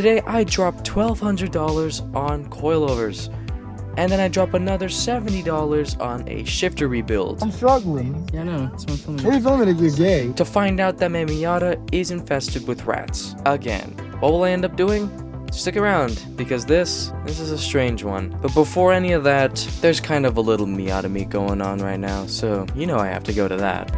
today I dropped $1,200 on coilovers. And then I drop another $70 on a shifter rebuild. I'm struggling. Yeah, I know. That's what I'm filming. Maybe filming it, you're gay. To find out that my Miata is infested with rats. Again. What will I end up doing? Stick around, because this is a strange one. But before any of that, there's kind of a little Miata me going on right now, so you know I have to go to that.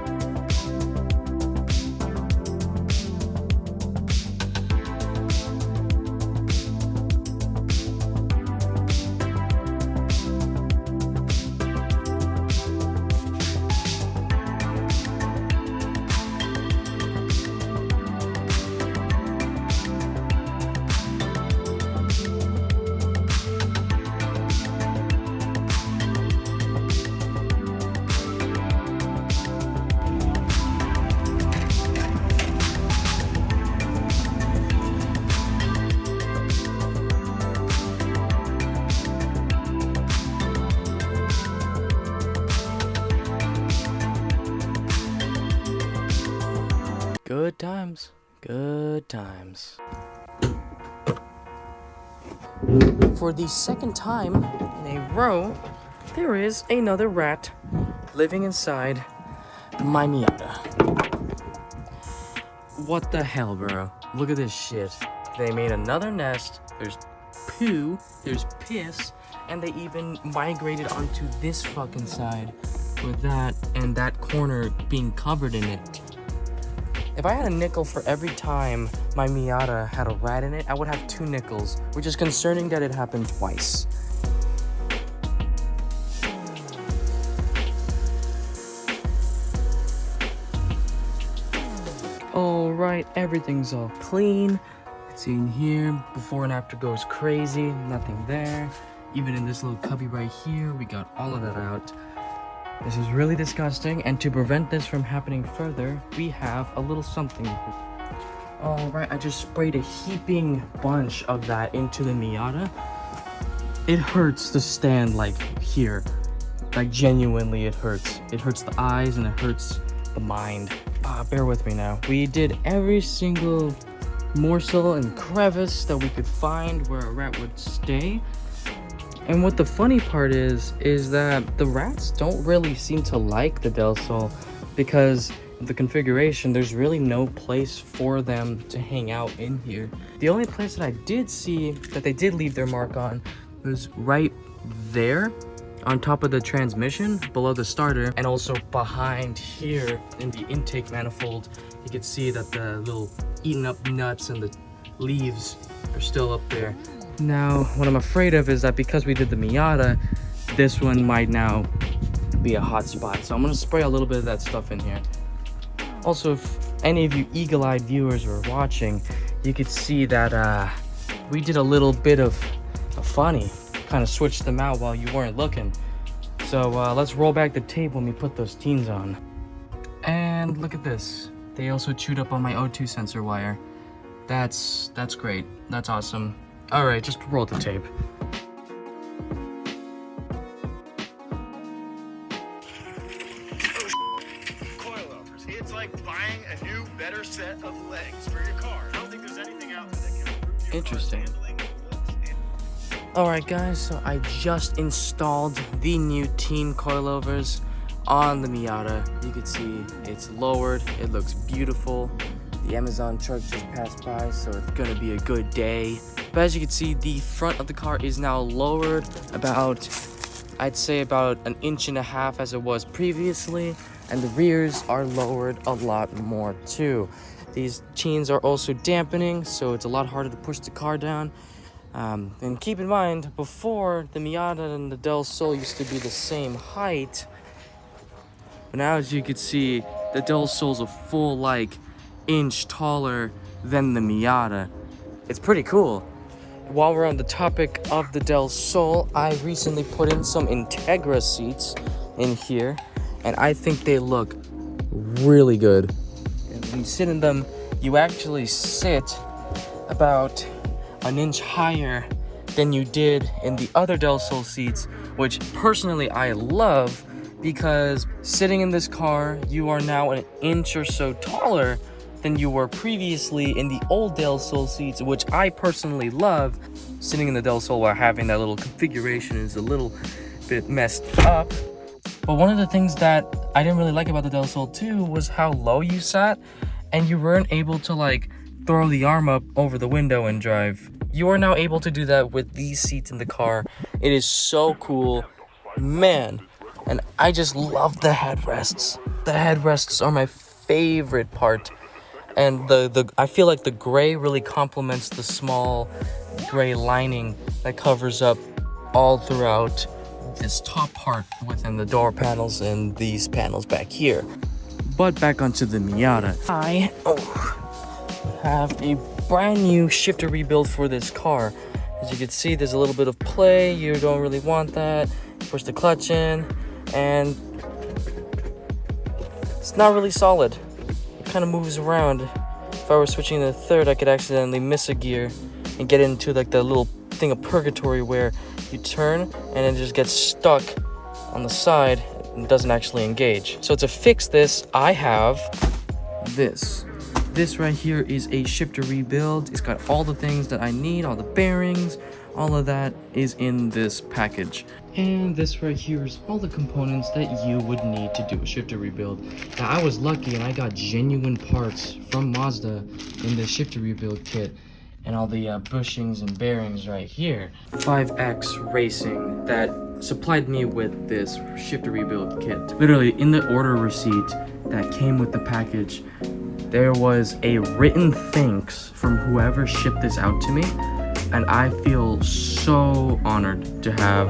Good times, good times. For the second time in a row, there is another rat living inside my Miata. What the hell, bro? Look at this shit. They made another nest. There's poo, there's piss, and they even migrated onto this fucking side with that and that corner being covered in it. If I had a nickel for every time my Miata had a rat in it, I would have 2 nickels, which is concerning that it happened twice. Alright, everything's all clean. It's in here, before and after goes crazy, nothing there. Even in this little cubby right here, we got all of that out. This is really disgusting, and to prevent this from happening further, we have a little something. Alright, I just sprayed a heaping bunch of that into the Miata. It hurts to stand like here. Like genuinely it hurts. It hurts the eyes and it hurts the mind. Bear with me now. We did every single morsel and crevice that we could find where a rat would stay. And what the funny part is that the rats don't really seem to like the Del Sol because of the configuration. There's really no place for them to hang out in here. The only place that I did see that they did leave their mark on was right there on top of the transmission below the starter, and also behind here in the intake manifold. You can see that the little eaten up nuts and the leaves are still up there. Now, what I'm afraid of is that because we did the Miata, this one might now be a hot spot. So I'm going to spray a little bit of that stuff in here. Also, if any of you eagle-eyed viewers were watching, you could see that we did a little bit of a funny. Kind of switched them out while you weren't looking. So let's roll back the tape when we put those teens on. And look at this. They also chewed up on my O2 sensor wire. That's great. That's awesome. Alright, just roll the tape. Coilovers. It's like buying a new, better set of legs for your car. I don't think there's anything out there that can improve your Interesting. car's handling. Alright guys, so I just installed the new Tein coilovers on the Miata. You can see it's lowered. It looks beautiful. The Amazon truck just passed by, so it's gonna be a good day. But as you can see, the front of the car is now lowered about, I'd say about 1.5 inches as it was previously, and the rears are lowered a lot more too. These chains are also dampening, so it's a lot harder to push the car down. And keep in mind, before the Miata and the Del Sol used to be the same height, but now as you can see, the Del Sol's a full like inch taller than the Miata. It's pretty cool. While we're on the topic of the Del Sol, I recently put in some Integra seats in here, and I think they look really good. And when you sit in them, you actually sit about 1 inch higher than you did in the other Del Sol seats, which personally I love, because sitting in this car, you are now 1 inch or so taller than you were previously in the old Del Sol seats, which I personally love. Sitting in the Del Sol while having that little configuration is a little bit messed up. But one of the things that I didn't really like about the Del Sol 2 was how low you sat, and you weren't able to like throw the arm up over the window and drive. You are now able to do that with these seats in the car. It is so cool, man. And I just love the headrests. The headrests are my favorite part. And I feel like the gray really complements the small gray lining that covers up all throughout this top part within the door panels and these panels back here. But back onto the Miata. I have a brand new shifter rebuild for this car. As you can see, there's a little bit of play. You don't really want that. Push the clutch in, and it's not really solid. It kind of moves around. If I were switching to the third, I could accidentally miss a gear and get into like the little thing of purgatory where you turn and it just gets stuck on the side and doesn't actually engage. So to fix this, I have this. This right here is a shifter rebuild. It's got all the things that I need, all the bearings, all of that is in this package. And this right here is all the components that you would need to do a shifter rebuild. Now I was lucky and I got genuine parts from Mazda in the shifter rebuild kit. And all the bushings and bearings right here. 5X Racing that supplied me with this shifter rebuild kit. Literally in the order receipt that came with the package, there was a written thanks from whoever shipped this out to me, and I feel so honored to have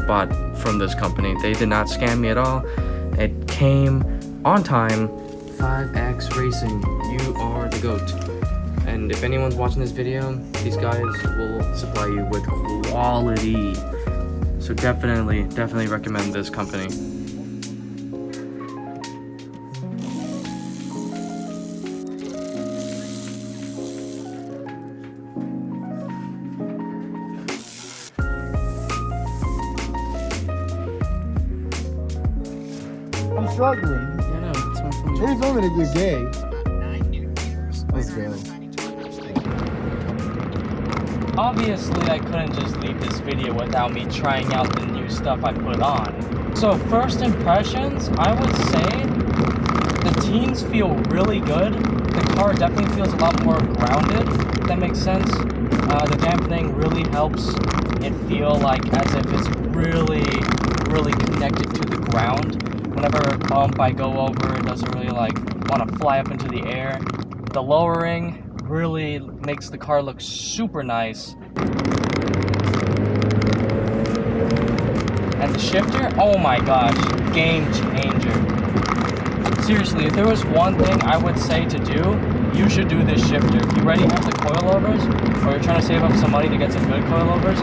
bought from this company. They did not scam me at all. It came on time. 5X Racing, you are the GOAT. And if anyone's watching this video, these guys will supply you with quality. So definitely recommend this company. I'm struggling. Yeah, no, it's my phone. Maybe filming a good day. Let's go. Obviously, I couldn't just leave this video without me trying out the new stuff I put on. So first impressions, I would say the teens feel really good. The car definitely feels a lot more grounded, if that makes sense. The dampening really helps it feel like as if it's really connected to the ground. Whenever a bump I go over, it doesn't really like want to fly up into the air. The lowering really makes the car look super nice. And the shifter, oh my gosh, game changer. Seriously, if there was one thing I would say to do, you should do this shifter. If you already have the coilovers, or you're trying to save up some money to get some good coilovers,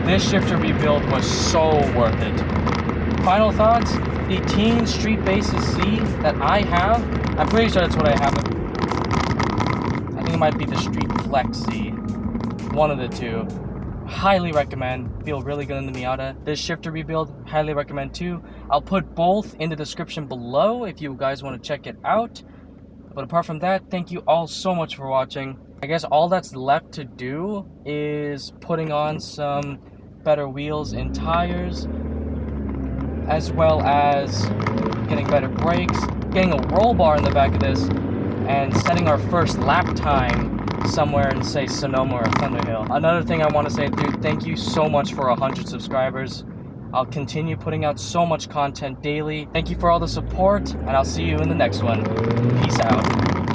this shifter rebuild was so worth it. Final thoughts, the Tein Street Flex Z that I have, I'm pretty sure that's what I have. I think it might be the Street Flex Z. One of the two. Highly recommend. Feel really good in the Miata. This shifter rebuild, highly recommend too. I'll put both in the description below if you guys want to check it out. But apart from that, thank you all so much for watching. I guess all that's left to do is putting on some better wheels and tires, as well as getting better brakes, getting a roll bar in the back of this, and setting our first lap time somewhere in, say, Sonoma or Thunderhill. Another thing I want to say, dude, thank you so much for 100 subscribers. I'll continue putting out so much content daily. Thank you for all the support, and I'll see you in the next one. Peace out.